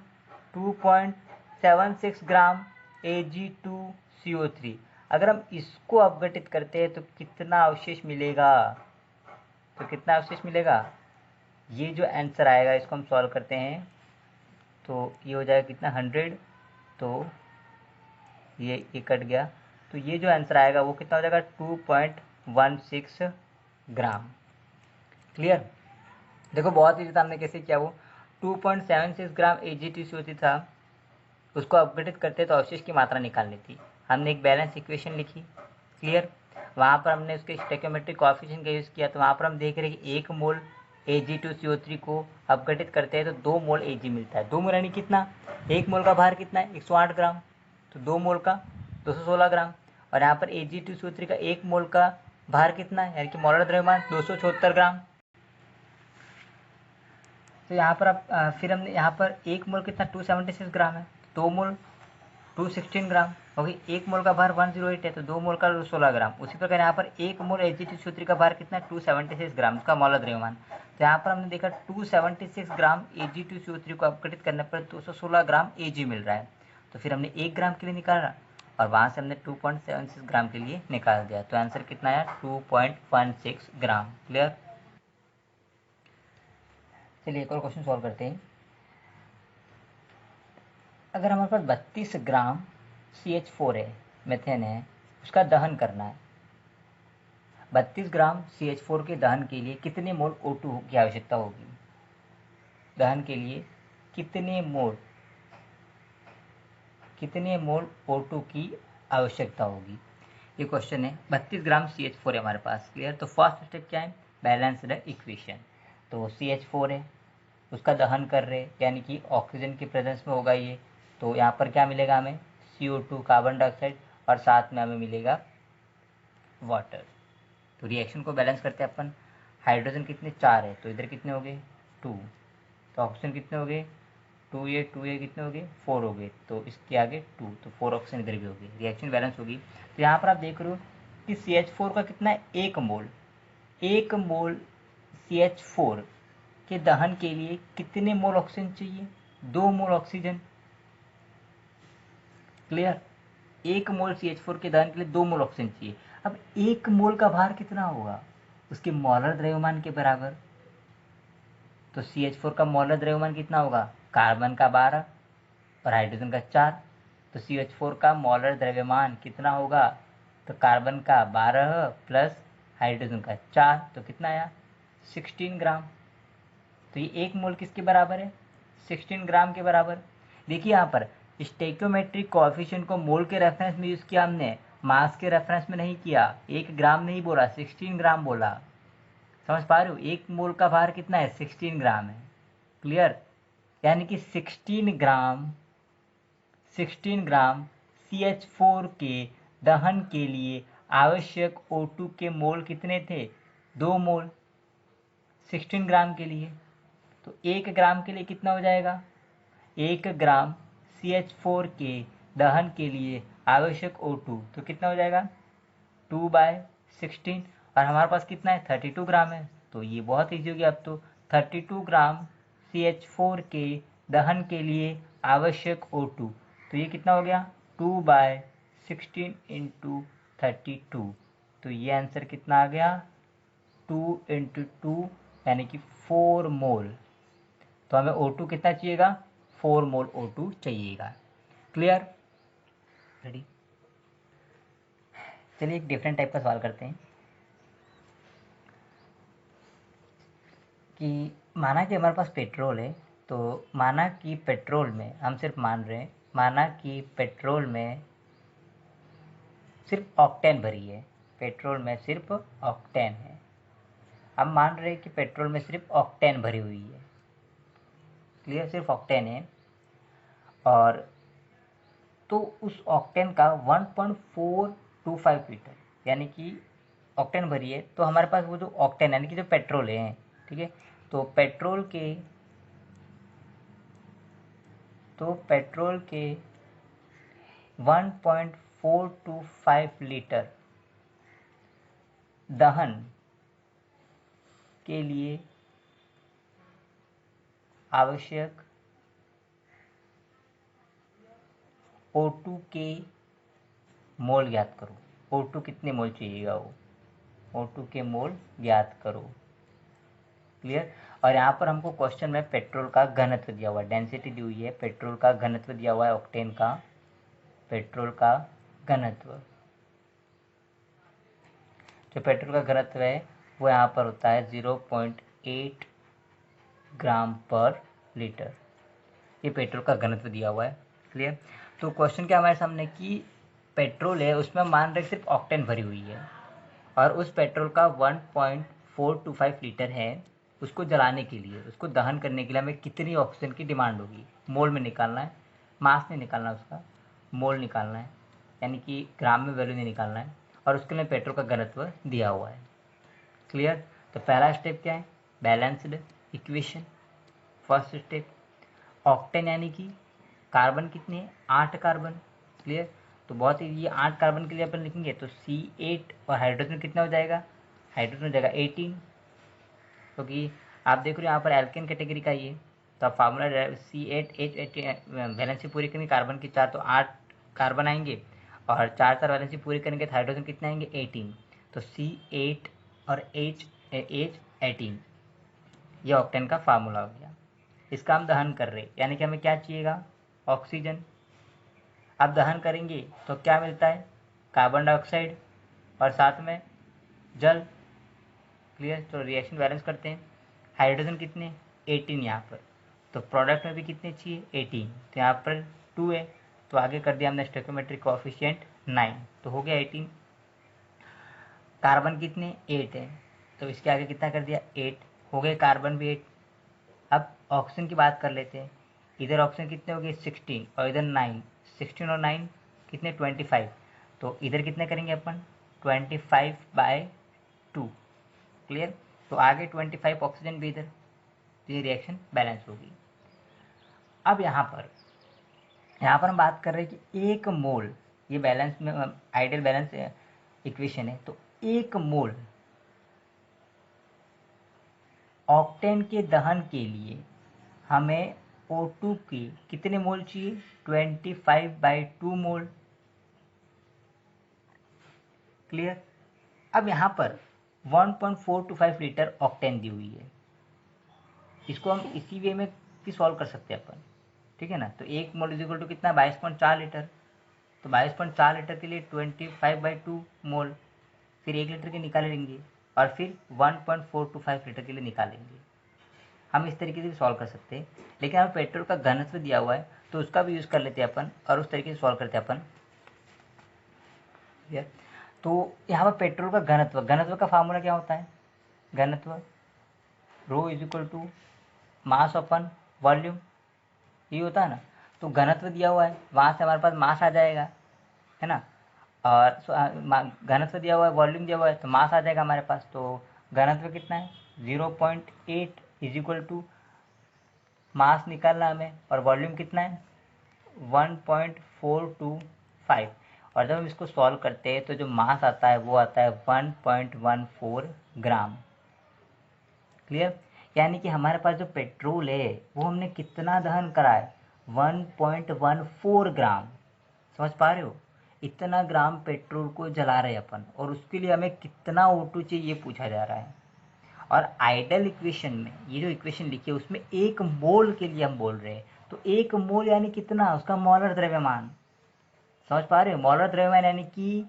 2.76 ग्राम Ag2CO3। अगर हम इसको अपघटित करते हैं तो कितना अवशेष मिलेगा, तो कितना अवशेष मिलेगा, ये जो आंसर आएगा इसको हम सॉल्व करते हैं तो ये हो जाएगा कितना 100, तो ये कट गया, तो ये जो आंसर आएगा वो कितना हो जाएगा 2.16 ग्राम। क्लियर। देखो बहुत ही हमने कैसे किया, वो 2.76 ग्राम Ag2CO3 था, उसको अपघटित करते तो अवशेष की मात्रा निकालनी थी, हमने एक बैलेंस इक्वेशन लिखी। क्लियर। वहाँ पर हमने उसके स्टोइकियोमेट्रिक कोएफिशिएंट का यूज़ किया, तो वहाँ पर हम देख रहे हैं कि 1 मोल Ag2CO3 को अपघटित करते हैं तो 2 मोल Ag मिलता है। 2 मोल यानी कितना, 1 मोल का भार कितना है 108 ग्राम, तो 2 मोल का 216 ग्राम। और यहाँ पर Ag2CO3 का 1 मोल का भार कितना है, यानी कि मोलर द्रव्यमान 276 ग्राम। तो यहाँ पर आप फिर हमने यहाँ पर 1 मोल कितना 276 ग्राम है, 2 मोल 216 ग्राम हो गई, 1 मोल का भार 108 है, तो 2 मोल का 16 ग्राम। उसी प्रकार यहाँ पर 1 मोल Ag2CO3 का भार कितना है 276 ग्राम, उसका मौल द्रव्यमान। तो यहाँ पर हमने देखा 276 ग्राम Ag2CO3 को अपघटित करने पर 216 ग्राम Ag मिल रहा है। तो फिर हमने 1 ग्राम के लिए निकाला और वहाँ से हमने 2.76 ग्राम के लिए निकाल दिया, तो आंसर कितना आया 2.16 ग्राम। क्लियर। चलिए एक और क्वेश्चन सॉल्व करते हैं। अगर हमारे पास 32 ग्राम CH4 है, मेथेन है, उसका दहन करना है, 32 ग्राम CH4 के दहन के लिए कितने मोल O2 की आवश्यकता होगी? दहन के लिए कितने मोल O2 की आवश्यकता होगी, ये क्वेश्चन है। 32 ग्राम CH4 है हमारे पास। क्लियर। तो फर्स्ट स्टेप क्या है? Balanced equation. तो CH4 है, उसका दहन कर रहे, यानी कि ऑक्सीजन की प्रेजेंस में होगा ये, तो यहाँ पर क्या मिलेगा हमें? CO2 कार्बन डाइऑक्साइड, और साथ में हमें मिलेगा वाटर। तो रिएक्शन को बैलेंस करते हैं अपन। हाइड्रोजन कितने? 4 है, तो इधर कितने हो गए? 2। तो ऑक्सीजन कितने हो गए? 2A कितने हो गए? 4 हो गए, तो इसके आगे 2, तो 4 ऑक्सीजन इधर भी हो गई, रिएक्शन बैलेंस होगी। तो यहाँ पर आप देख रहे हो कि CH4 का कितना है? 1 मोल। 1 मोल CH4 के दहन के लिए कितने मोल ऑक्सीजन चाहिए? 2 मोल ऑक्सीजन। क्लियर। 1 मोल CH4 के दहन के लिए 2 मोल ऑक्सीजन चाहिए। अब 1 मोल का भार कितना होगा? उसके मोलर द्रव्यमान के बराबर। तो CH4 का मोलर द्रव्यमान कितना होगा? कार्बन का 12 और हाइड्रोजन का 4। तो CH4 का मोलर द्रव्यमान कितना होगा? तो कार्बन का 12 प्लस हाइड्रोजन का 4, तो कितना आया? 16 ग्राम। तो ये 1 मोल किसके बराबर है? 16 ग्राम के बराबर। देखिए यहाँ पर स्टेक्योमेट्रिक कोएफिशिएंट को मोल के रेफरेंस में यूज़ किया हमने, मास के रेफरेंस में नहीं किया। 1 ग्राम नहीं बोला, 16 ग्राम बोला। समझ पा रहे हो? 1 मोल का भार कितना है? 16 ग्राम है। क्लियर। यानी कि 16 ग्राम CH4 के दहन के लिए आवश्यक O2 के मोल कितने थे? 2 मोल 16 ग्राम के लिए। तो 1 ग्राम के लिए कितना हो जाएगा? 1 ग्राम CH4 के दहन के लिए आवश्यक O2 तो कितना हो जाएगा? 2/16। और हमारे पास कितना है? 32 ग्राम है, तो ये बहुत ईजी हो गया अब तो। 32 ग्राम CH4 के दहन के लिए आवश्यक O2, तो ये कितना हो गया? 2/16 इंटू 32। तो ये आंसर कितना आ गया? 2 इंटू 2 यानी कि 4 मोल। तो हमें O2 कितना चाहिएगा? 4 मोल O2 चाहिएगा। क्लियर। रेडी। चलिए एक डिफरेंट टाइप का सवाल करते हैं कि माना कि हमारे पास पेट्रोल है, तो माना कि पेट्रोल में हम सिर्फ मान रहे हैं, माना कि पेट्रोल में सिर्फ ऑक्टेन भरी है, पेट्रोल में सिर्फ ऑक्टेन है। हम मान रहे हैं कि पेट्रोल में सिर्फ ऑक्टेन भरी हुई है। क्लियर। सिर्फ ऑक्टेन है, और तो उस ऑक्टेन का 1.425 लीटर, यानी कि ऑक्टेन भरी है, तो हमारे पास वो जो ऑक्टेन यानी कि जो पेट्रोल है, ठीक है, तो पेट्रोल के 1.425 लीटर दहन के लिए आवश्यक O2 के मोल ज्ञात करो। O2 कितने मोल चाहिएगा? वो O2 के मोल ज्ञात करो। क्लियर। और यहाँ पर हमको क्वेश्चन में पेट्रोल का घनत्व दिया हुआ है, डेंसिटी दी हुई है, पेट्रोल का घनत्व दिया हुआ है, ऑक्टेन का पेट्रोल का घनत्व। जो पेट्रोल का घनत्व है वो यहाँ पर होता है 0.8 ग्राम पर लीटर। ये पेट्रोल का घनत्व दिया हुआ है। क्लियर। तो क्वेश्चन क्या हमारे सामने कि पेट्रोल है, उसमें मान रहे सिर्फ ऑक्टेन भरी हुई है, और उस पेट्रोल का 1.425 लीटर है। उसको जलाने के लिए, उसको दहन करने के लिए हमें कितनी ऑक्सीजन की डिमांड होगी? मोल में निकालना है, मास नहीं निकालना, उसका मोल निकालना है, यानी कि ग्राम में वैल्यू नहीं निकालना है, और उसके लिए पेट्रोल का घनत्व दिया हुआ है। क्लियर। तो पहला स्टेप क्या है? Balanced equation. First step octane यानी कि कार्बन कितने हैं? 8 कार्बन। क्लियर। तो बहुत ही ये 8 कार्बन के लिए अपन लिखेंगे तो C8, और हाइड्रोजन कितना हो जाएगा? हाइड्रोजन हो जाएगा 18, क्योंकि आप देख रहे हो यहाँ पर एल्केन कैटेगरी का ये, तो आप फार्मूला C8H18 वैलेंसी पूरी करनी कार्बन की 4, तो 8 कार्बन आएंगे, और चार चार वैलेंसी पूरी करेंगे तो हाइड्रोजन कितने आएंगे 18, तो C8 और H 18, ये ऑक्टेन का फार्मूला हो गया। इसका हम दहन कर रहे, यानी कि हमें क्या चाहिएगा, ऑक्सीजन। अब दहन करेंगे तो क्या मिलता है, कार्बन डाइऑक्साइड और साथ में जल। क्लियर, तो रिएक्शन बैलेंस करते हैं। हाइड्रोजन कितने 18 यहाँ पर, तो प्रोडक्ट में भी कितने चाहिए 18, तो यहाँ पर 2 है, तो आगे कर दिया हमने स्टोइकियोमेट्रिक कोएफिशिएंट 9, तो हो गया 18। कार्बन कितने 8 है, तो इसके आगे कितना कर दिया 8, हो गए कार्बन भी 8। अब ऑक्सीजन की बात कर लेते हैं। इधर ऑक्सीजन कितने हो गए 16 और इधर 9, 16 और 9 कितने 25, तो इधर कितने करेंगे अपन 25/2। क्लियर, तो आगे 25 ऑक्सीजन भी इधर, तो ये रिएक्शन बैलेंस होगी। अब यहाँ पर हम बात कर रहे हैं कि एक मोल, ये बैलेंस में आइडियल बैलेंस इक्वेशन है, तो एक मोल ऑक्टेन के दहन के लिए हमें O2 के कितने मोल चाहिए 25/2 मोल। क्लियर, अब यहाँ पर 1.425 लीटर ऑक्टेन दी हुई है, इसको हम इसी वे में भी सॉल्व कर सकते हैं अपन, ठीक है ना। तो एक मोल इज इक्वल टू कितना 22.4 लीटर, तो 22.4 लीटर के लिए 25/2 मोल, फिर 1 लीटर के निकालेंगे और फिर 1.425 लीटर के लिए निकालेंगे। हम इस तरीके से भी सॉल्व कर सकते हैं, लेकिन हमें पेट्रोल का घनत्व दिया हुआ है तो उसका भी यूज़ कर लेते हैं अपन और उस तरीके से सॉल्व करते हैं अपन। तो यहाँ पर पेट्रोल का घनत्व का फार्मूला क्या होता है, घनत्व rho is equal to mass upon volume, ये होता है ना। तो घनत्व दिया हुआ है, वहाँ से हमारे पास मास आ जाएगा, है ना, और घनत्व दिया हुआ है, वॉल्यूम दिया हुआ है, तो मास आ जाएगा हमारे पास। तो घनत्व कितना है 0.8 इज इक्वल टू मास निकालना हमें, और वॉल्यूम कितना है 1.425, और जब हम इसको सॉल्व करते हैं तो जो मास आता है वो आता है 1.14 ग्राम। क्लियर, यानी कि हमारे पास जो पेट्रोल है वो हमने कितना दहन करा है 1.14 ग्राम। समझ पा रहे हो, इतना ग्राम पेट्रोल को जला रहे हैं अपन, और उसके लिए हमें कितना O2 चाहिए ये पूछा जा रहा है। और आइडल इक्वेशन में ये जो इक्वेशन लिखी है उसमें एक मोल के लिए हम बोल रहे हैं, तो एक मोल यानी कितना, उसका मोलर द्रव्यमान। समझ पा रहे हो, मोलर द्रव्यमान यानी कि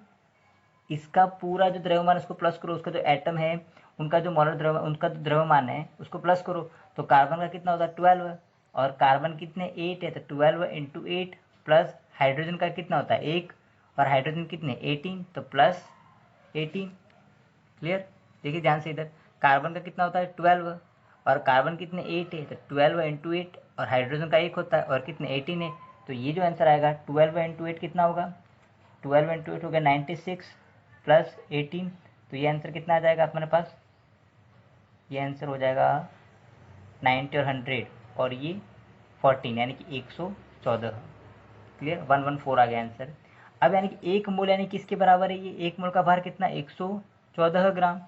इसका पूरा जो द्रव्यमान उसको प्लस करो, उसका जो एटम है उनका जो उनका जो द्रव्यमान है उसको प्लस करो, तो कार्बन का कितना होता है 12, और कार्बन कितने 8 है, तो 12 इंटू 8, प्लस हाइड्रोजन का कितना होता है 1, और हाइड्रोजन कितने 18, तो प्लस 18। क्लियर, देखिए ध्यान से, इधर कार्बन का कितना होता है 12 और कार्बन कितने 8 है, तो 12 इंटू 8, और हाइड्रोजन का 1 होता है और कितने 18 है, तो ये जो आंसर आएगा 12 इंटू 8 कितना होगा, 12 इंटू 8 हो गया 96 प्लस 18, तो ये आंसर कितना आ जाएगा अपने पास, ये आंसर हो जाएगा 90 और 100 और ये 14, यानी कि 114। क्लियर, 114 आ गया आंसर। अब यानी कि एक मोल यानी किसके बराबर है, ये एक मोल का भार कितना 114 ग्राम।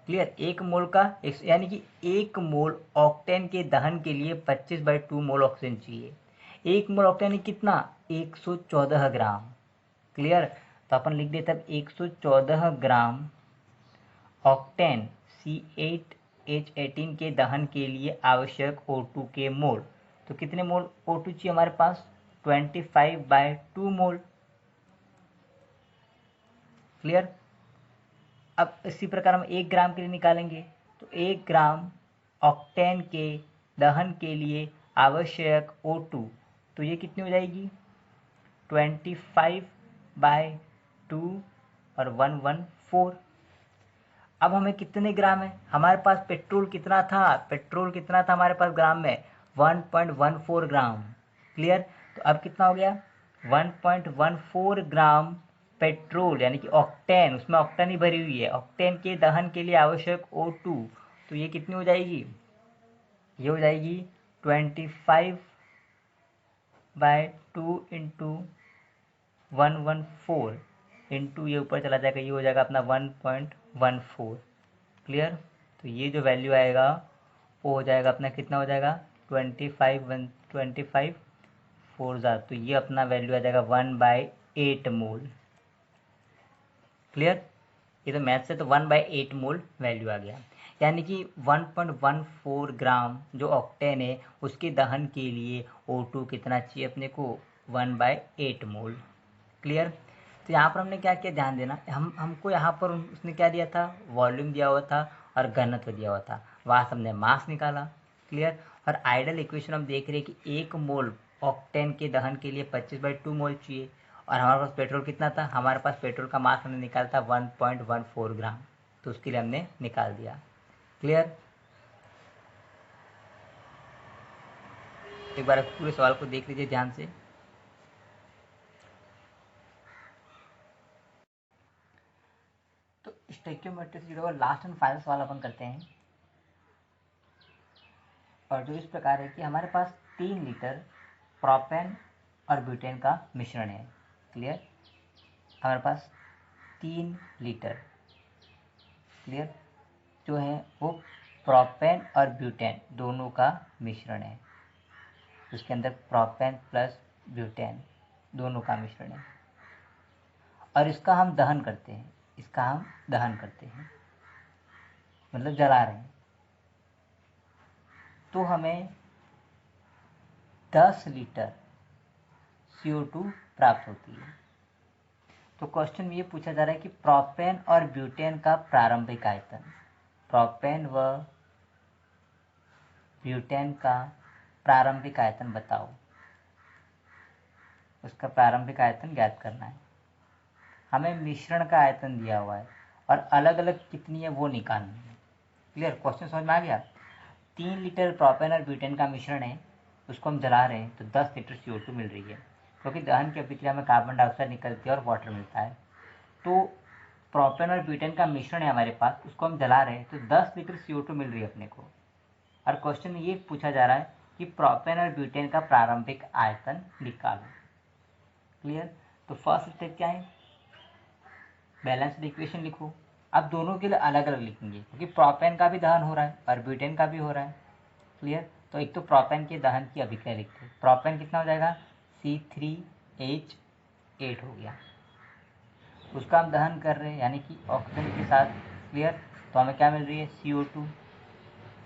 क्लियर, एक मोल का यानी कि एक मोल ऑक्टेन के दहन के लिए 25/2 मोल ऑक्सीजन चाहिए। एक मोल ऑक्टेन कितना 114 ग्राम। क्लियर, तो अपन लिख देते हैं 114 ग्राम ऑक्टेन C8H18 के दहन के लिए आवश्यक O2 के मोल। तो कितने मोल O2 चाहिए हमारे पास 25/2 मोल। क्लियर, अब इसी प्रकार हम 1 ग्राम के लिए निकालेंगे, तो 1 ग्राम ऑक्टेन के दहन के लिए आवश्यक O2, तो ये कितनी हो जाएगी 25/2 और 114। अब हमें कितने ग्राम है, हमारे पास पेट्रोल कितना था हमारे पास ग्राम में 1.14 ग्राम। क्लियर, तो अब कितना हो गया 1.14 ग्राम पेट्रोल, यानी कि ऑक्टेन, उसमें ऑक्टेन ही भरी हुई है, ऑक्टेन के दहन के लिए आवश्यक O2, तो ये कितनी हो जाएगी, ये हो जाएगी 25/2 इंटू 114 इंटू ये ऊपर चला जाएगा, ये हो जाएगा अपना 1.14। क्लियर, तो ये जो वैल्यू आएगा वो हो जाएगा अपना कितना हो जाएगा 25 4 तो ये अपना वैल्यू आ जाएगा 1/8 8 मोल। क्लियर? ये तो मैथ से तो 1/8 मोल वैल्यू आ गया, यानी कि 1.14 ग्राम जो ऑक्टेन है उसके दहन के लिए O2 कितना चाहिए अपने को, 1/8 मोल। क्लियर? तो यहाँ पर हमने क्या किया, ध्यान देना, हमको यहाँ पर उसने क्या दिया था, वॉल्यूम दिया हुआ था और घनत्व दिया हुआ था, वहाँ से हमने मास निकाला। क्लियर? और आइडल इक्वेशन हम देख रहे हैं कि 1 मोल ऑक्टेन के दहन के लिए 25/2 मोल चाहिए, और हमारे पास पेट्रोल कितना था, हमारे पास पेट्रोल का मास हमने निकाला था 1.14 ग्राम, तो उसके लिए हमने निकाल दिया। क्लियर? एक बार पूरे सवाल को देख लीजिए ध्यान से। तो स्टोइकियोमेट्री से जुड़ा हुआ लास्ट एंड फाइनल सवाल अपन करते हैं, और जो इस प्रकार है कि हमारे पास 3 लीटर प्रोपेन और ब्यूटेन का मिश्रण है। क्लियर? हमारे पास 3 लीटर, क्लियर, जो है वो प्रोपेन और ब्यूटेन दोनों का मिश्रण है, उसके अंदर प्रोपेन प्लस ब्यूटेन दोनों का मिश्रण है, और इसका हम दहन करते हैं, इसका हम दहन करते हैं, मतलब जला रहे हैं, तो हमें 10 लीटर CO2 प्राप्त होती है। तो क्वेश्चन में ये पूछा जा रहा है कि प्रोपेन और ब्यूटेन का प्रारंभिक आयतन, प्रोपेन व ब्यूटेन का प्रारंभिक आयतन बताओ, उसका प्रारंभिक आयतन ज्ञात करना है। हमें मिश्रण का आयतन दिया हुआ है और अलग अलग कितनी है वो निकालनी है। क्लियर? क्वेश्चन समझ में आ गया? 3 लीटर प्रोपेन और ब्यूटेन का मिश्रण है, उसको हम जला रहे हैं तो 10 लीटर CO2 मिल रही है, क्योंकि दहन की अभिक्रिया में कार्बन डाइऑक्साइड निकलती है और वाटर मिलता है। तो प्रोपेन और ब्यूटेन का मिश्रण है हमारे पास, उसको हम जला रहे हैं तो 10 लीटर CO2 मिल रही है अपने को, और क्वेश्चन में ये पूछा जा रहा है कि प्रोपेन और ब्यूटेन का प्रारंभिक आयतन निकालो। क्लियर? तो फर्स्ट स्टेप क्या है, बैलेंस्ड इक्वेशन लिखो। अब दोनों के लिए अलग अलग लिखेंगे, क्योंकि प्रोपेन का भी दहन हो रहा है और ब्यूटेन का भी हो रहा है। क्लियर? तो एक तो प्रोपेन के दहन की अभिक्रिया लिखते हैं, प्रोपेन कितना हो जाएगा, C3H8 हो गया, उसका हम दहन कर रहे हैं यानी कि ऑक्सीजन के साथ। क्लियर? तो हमें क्या मिल रही है, CO2,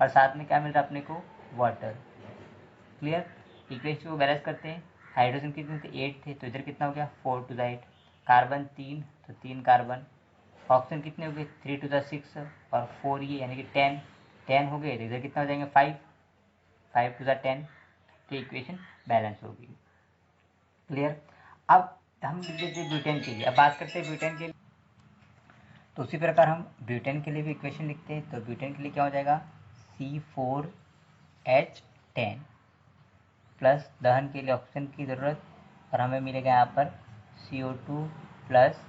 और साथ में क्या मिल रहा है अपने को, वाटर। क्लियर? इक्वेशन को बैलेंस करते हैं, हाइड्रोजन कितने थे, 8 थे, तो इधर कितना हो गया, 4 to the 8, कार्बन 3, तो 3 कार्बन, ऑक्सीजन कितने हो गए, 3 to the 6 और 4 ये यानी कि 10 हो गए, तो इधर कितना हो जाएंगे, 5 to the 10, तो इक्वेशन बैलेंस होगी। क्लियर? अब हम लिख देते हैं ब्यूटेन के लिए, अब बात करते हैं ब्यूटेन के लिए। तो उसी प्रकार हम ब्यूटेन के लिए भी इक्वेशन लिखते हैं, तो ब्यूटेन के लिए क्या हो जाएगा, C4H10 प्लस दहन के लिए ऑक्सीजन की ज़रूरत, और हमें मिलेगा यहाँ पर CO2 प्लस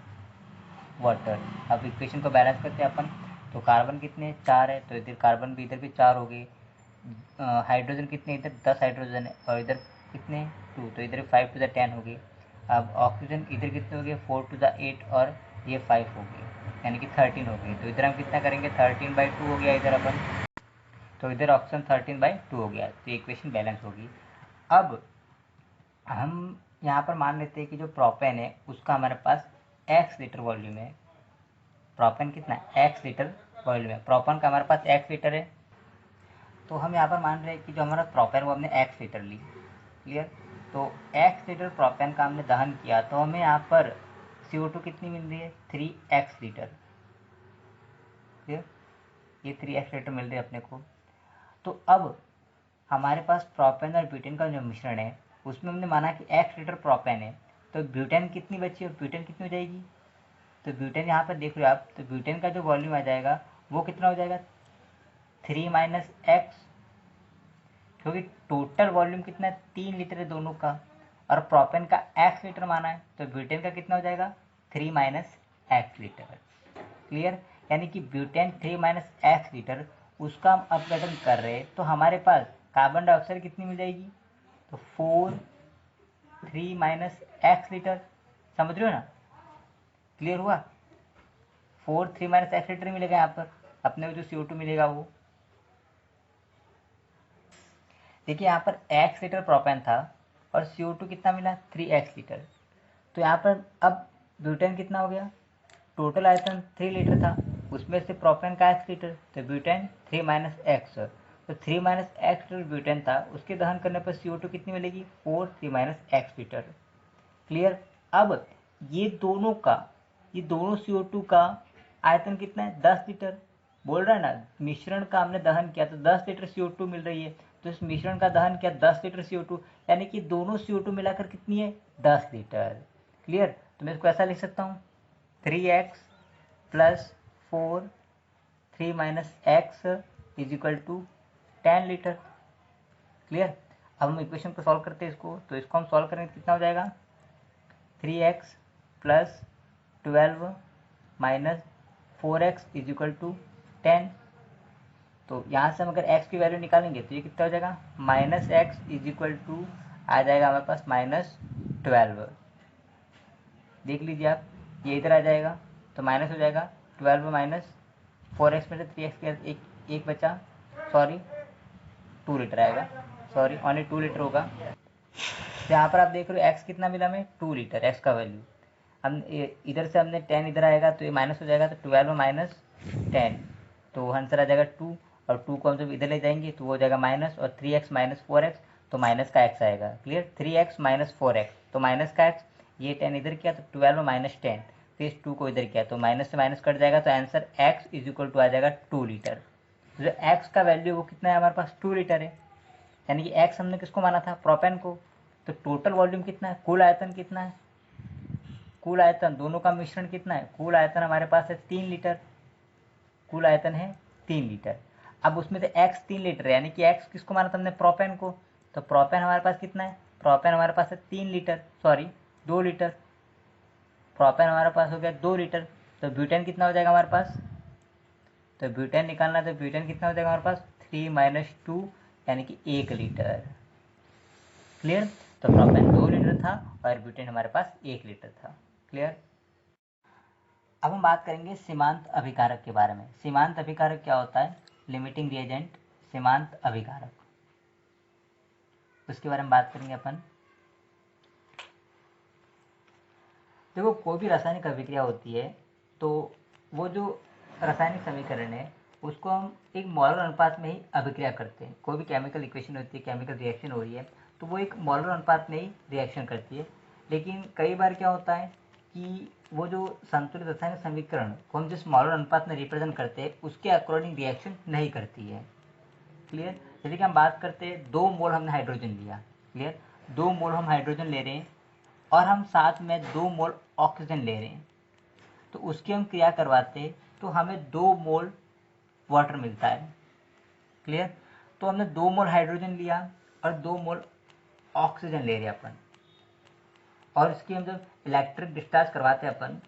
वाटर। अब इक्वेशन को बैलेंस करते हैं अपन, तो कार्बन कितने, 4 है, तो इधर कार्बन भी, इधर भी 4 हो गए, हाइड्रोजन कितने, इधर 10 हाइड्रोजन है, और इधर कितने, 2, तो इधर 5 to the 10 हो गए। अब ऑक्सीजन इधर कितने हो गए, 4 to the 8 और ये 5 हो गए, यानी कि 13 हो गए, तो इधर हम कितना करेंगे, 13/2 हो गया इधर अपन, तो इधर ऑप्शन 13/2 हो गया, तो इक्वेशन बैलेंस होगी। अब हम यहाँ पर मान लेते हैं कि जो प्रोपेन है उसका हमारे पास x लीटर वॉल्यूम है, प्रोपेन कितना, x लीटर वॉल्यूम है, प्रोपेन का हमारे पास x लीटर है, तो हम यहाँ पर मान रहे हैं कि जो हमारा प्रोपेन वो हमने x लीटर ली। क्लियर? तो x लीटर प्रोपेन का हमने दहन किया, तो हमें यहाँ पर CO2 कितनी मिल रही है, 3x लीटर। क्लियर? ये 3x लीटर मिल रही है अपने को। तो अब हमारे पास प्रोपेन और ब्यूटेन का जो मिश्रण है उसमें हमने माना कि x लीटर प्रोपेन है, तो ब्यूटेन कितनी बची और ब्यूटेन कितनी हो जाएगी, तो ब्यूटेन यहाँ पर देख रहे हो आप, तो ब्यूटेन का जो वॉल्यूम आ जाएगा वो कितना हो जाएगा, 3 - x, क्योंकि टोटल वॉल्यूम कितना है, 3 लीटर है दोनों का, और प्रोपेन का x लीटर माना है, तो ब्यूटेन का कितना हो जाएगा, 3 - x लीटर। क्लियर? यानी कि ब्यूटेन 3 - x लीटर, उसका हम अपघटन कर रहे हैं, तो हमारे पास कार्बन डाइऑक्साइड कितनी मिल जाएगी, तो 3 - x लीटर, समझ रहे हो ना? क्लियर हुआ? 3 - x लीटर मिलेगा यहाँ पर अपने को, जो CO2 मिलेगा वो, देखिए यहाँ पर x लीटर प्रोपेन था और CO2 कितना मिला, 3x लीटर, तो यहाँ पर अब ब्यूटेन कितना हो गया, टोटल आयतन 3 लीटर था, उसमें से प्रोपेन का x लीटर, तो ब्यूटेन 3 माइनस एक्स, तो 3 माइनस एक्स लीटर ब्यूटेन था, उसके दहन करने पर CO2 कितनी मिलेगी, 4 3 माइनस एक्स लीटर। क्लियर। अब ये दोनों CO2 का आयतन कितना है, 10 लीटर। बोल रहा है ना, मिश्रण का हमने दहन किया तो 10 लीटर CO2 मिल रही है, तो इस मिश्रण का दहन किया 10 लीटर CO2, यानी कि दोनों CO2 मिलाकर कितनी है, 10 लीटर। क्लियर। तो मैं इसको ऐसा लिख सकता हूँ, 3x plus 4 3 minus x is equal to 10 litre. Clear. अब हम इक्वेशन को सॉल्व करते हैं इसको, तो इसको हम सॉल्व करेंगे कितना हो जाएगा, 3x plus 12 minus 4x is equal to 10। तो यहाँ से हम अगर x की वैल्यू निकालेंगे तो ये कितना हो जाएगा, minus x is equal to आ जाएगा हमारे पास -12। देख लीजिए आप, ये इधर आ जाएगा तो माइनस हो जाएगा, 12 माइनस 4x में से 3x के एक बचा, सॉरी 2 लीटर आएगा, सॉरी ओनली 2 लीटर होगा। तो यहाँ पर आप देख रहे हो x कितना मिला हमें, 2 लीटर, x का वैल्यू। हम इधर से हमने 10 इधर आएगा तो ये माइनस हो जाएगा, तो 12 माइनस 10, तो आंसर आ जाएगा 2, और 2 को हम जब इधर ले जाएंगे तो वो हो जाएगा माइनस, और 3x माइनस 4x, तो माइनस का x आएगा। क्लियर। 3x माइनस 4x, तो माइनस का x, ये 10 इधर किया तो 12 माइनस 10, फिर इस 2 को इधर किया तो माइनस से माइनस कट जाएगा, तो answer x is equal to आ जाएगा 2 लीटर। जो x का वैल्यू वो कितना है हमारे पास, 2 लीटर है, यानी कि x हमने किसको माना था, प्रोपेन को। तो टोटल वॉल्यूम कितना है, कुल आयतन कितना है, कुल आयतन दोनों का मिश्रण कितना है, कुल आयतन हमारे पास है 3 लीटर, कुल आयतन है 3 लीटर। अब उसमें से x 3 लीटर है, यानी कि x किसको माना था हमने, प्रोपेन को। तो प्रोपेन हमारे पास कितना है, प्रोपेन हमारे पास है 3 लीटर, सॉरी 2 लीटर, प्रोपेन हमारे पास हो गया 2 लीटर। तो ब्यूटेन कितना हो जाएगा हमारे पास, तो ब्यूटेन निकालना है, तो ब्यूटेन कितना हो जाएगा हमारे पास, 3 माइनस 2, यानी कि 1 लीटर। क्लियर। तो प्रोपेन 2 लीटर था और ब्यूटेन हमारे पास 1 लीटर था। क्लियर। अब हम बात करेंगे सीमांत अभिकारक के बारे में। सीमांत अभिकारक क्या होता है, लिमिटिंग रिएजेंट, सीमांत अभिकारक, उसके बारे में बात करेंगे अपन। देखो, कोई भी रासायनिक अभिक्रिया होती है तो वो जो रासायनिक समीकरण है उसको हम एक मोलर अनुपात में ही अभिक्रिया करते हैं। कोई भी केमिकल इक्वेशन होती है, केमिकल रिएक्शन हो रही है, तो वो एक मोलर अनुपात में ही रिएक्शन करती है। लेकिन कई बार क्या होता है कि वो जो संतुलित रासायनिक समीकरण को हम जिस मोलर अनुपात में रिप्रेजेंट करते हैं उसके अकॉर्डिंग रिएक्शन नहीं करती है। क्लियर। जैसे कि हम बात करते हैं 2 मोल हमने हाइड्रोजन लिया, क्लियर, 2 मोल हम हाइड्रोजन ले रहे हैं और हम साथ में 2 मोल ऑक्सीजन ले रहे हैं, तो उसकी हम क्रिया करवाते हैं तो हमें 2 मोल वाटर मिलता है। क्लियर। तो हमने 2 मोल हाइड्रोजन लिया और 2 मोल ऑक्सीजन ले रहे अपन, और इसकी हम जब इलेक्ट्रिक डिस्चार्ज करवाते हैं अपन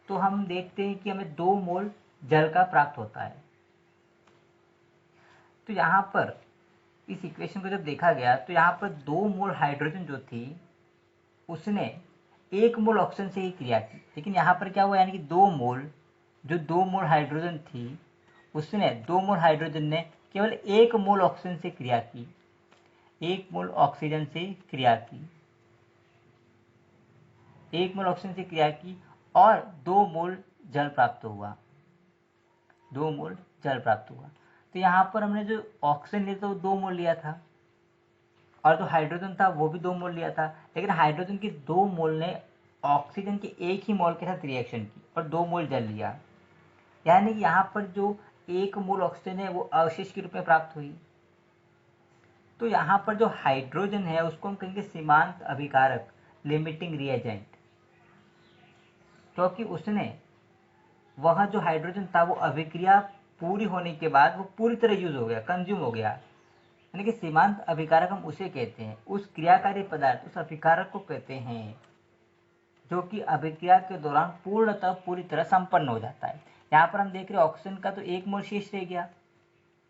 तो हम देखते हैं कि हमें 2 मोल जल का प्राप्त होता है। तो यहाँ पर इस इक्वेशन को जब देखा गया तो यहाँ पर 2 मोल हाइड्रोजन जो थी उसने 1 मोल ऑक्सीजन से ही क्रिया की, लेकिन यहाँ पर क्या हुआ, यानी कि 2 मोल, जो 2 मोल हाइड्रोजन थी उसने 2 मोल हाइड्रोजन ने केवल 1 मोल ऑक्सीजन से क्रिया की, 1 मोल ऑक्सीजन से क्रिया की, 1 मोल ऑक्सीजन से क्रिया की और 2 मोल जल प्राप्त हुआ, 2 मोल जल प्राप्त हुआ। तो यहाँ पर हमने जो ऑक्सीजन लिया था वो 2 मोल लिया था और जो हाइड्रोजन था वो भी 2 मोल लिया था, लेकिन हाइड्रोजन के 2 मोल ने ऑक्सीजन के 1 ही मोल के साथ रिएक्शन की और 2 मोल जल लिया, यानी कि यहाँ पर जो 1 मोल ऑक्सीजन है वो अवशेष के रूप में प्राप्त हुई। तो यहाँ पर जो हाइड्रोजन है उसको हम कहेंगे सीमांत अभिकारक, लिमिटिंग रिएजेंट, क्योंकि उसने वह जो हाइड्रोजन था वो अभिक्रिया पूरी होने के बाद वो पूरी तरह यूज हो गया, कंज्यूम हो गया, यानी कि सीमांत अभिकारक हम उसे कहते हैं, उस क्रियाकारी पदार्थ, उस अभिकारक को कहते हैं जो कि अभिक्रिया के दौरान पूर्णतः पूरी तरह संपन्न हो जाता है। यहाँ पर हम देख रहे हैं ऑक्सीजन का तो 1 मोल शेष रह गया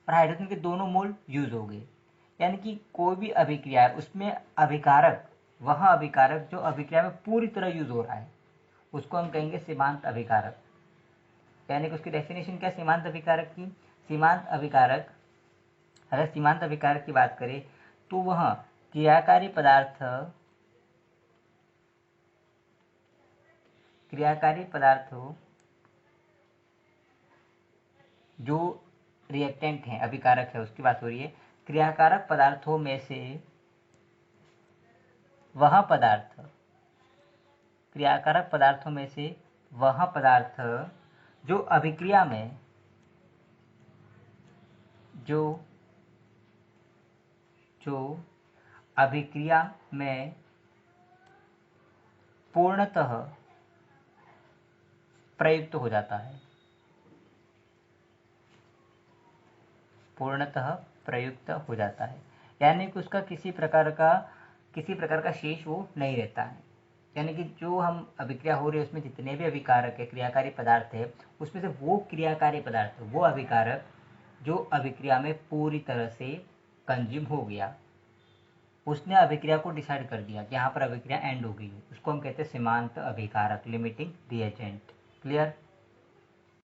और हाइड्रोजन के दोनों मोल यूज हो गए, यानी कि कोई भी अभिक्रिया है उसमें अभिकारक, वह अभिकारक जो अभिक्रिया में पूरी तरह यूज हो रहा है उसको हम कहेंगे सीमांत अभिकारक। यानी कि उसकी डेफिनेशन क्या है सीमांत अभिकारक की, सीमांत अभिकारक, अगर सीमांत अभिकारक की बात करें तो वह क्रियाकारी पदार्थ क्रियाकारी पदार्थों जो रिएक्टेंट हैं, अभिकारक है, उसकी बात हो रही है। क्रियाकारक पदार्थों में से वह पदार्थ, क्रियाकारक पदार्थों में से वह पदार्थ जो अभिक्रिया में जो अभिक्रिया में पूर्णतः प्रयुक्त हो जाता है, पूर्णतः प्रयुक्त हो जाता है, यानी कि उसका किसी प्रकार का शेष वो नहीं रहता है। यानी कि जो हम अभिक्रिया हो रही है उसमें जितने भी अभिकारक है, क्रियाकारी पदार्थ है, उसमें से वो क्रियाकारी पदार्थ, वो अभिकारक जो अभिक्रिया में पूरी तरह से कंज्यूम हो गया, उसने अभिक्रिया को डिसाइड कर दिया कि यहाँ पर अभिक्रिया एंड हो गई है, उसको हम कहते हैं सीमांत अभिकारक, लिमिटिंग रिएजेंट। क्लियर?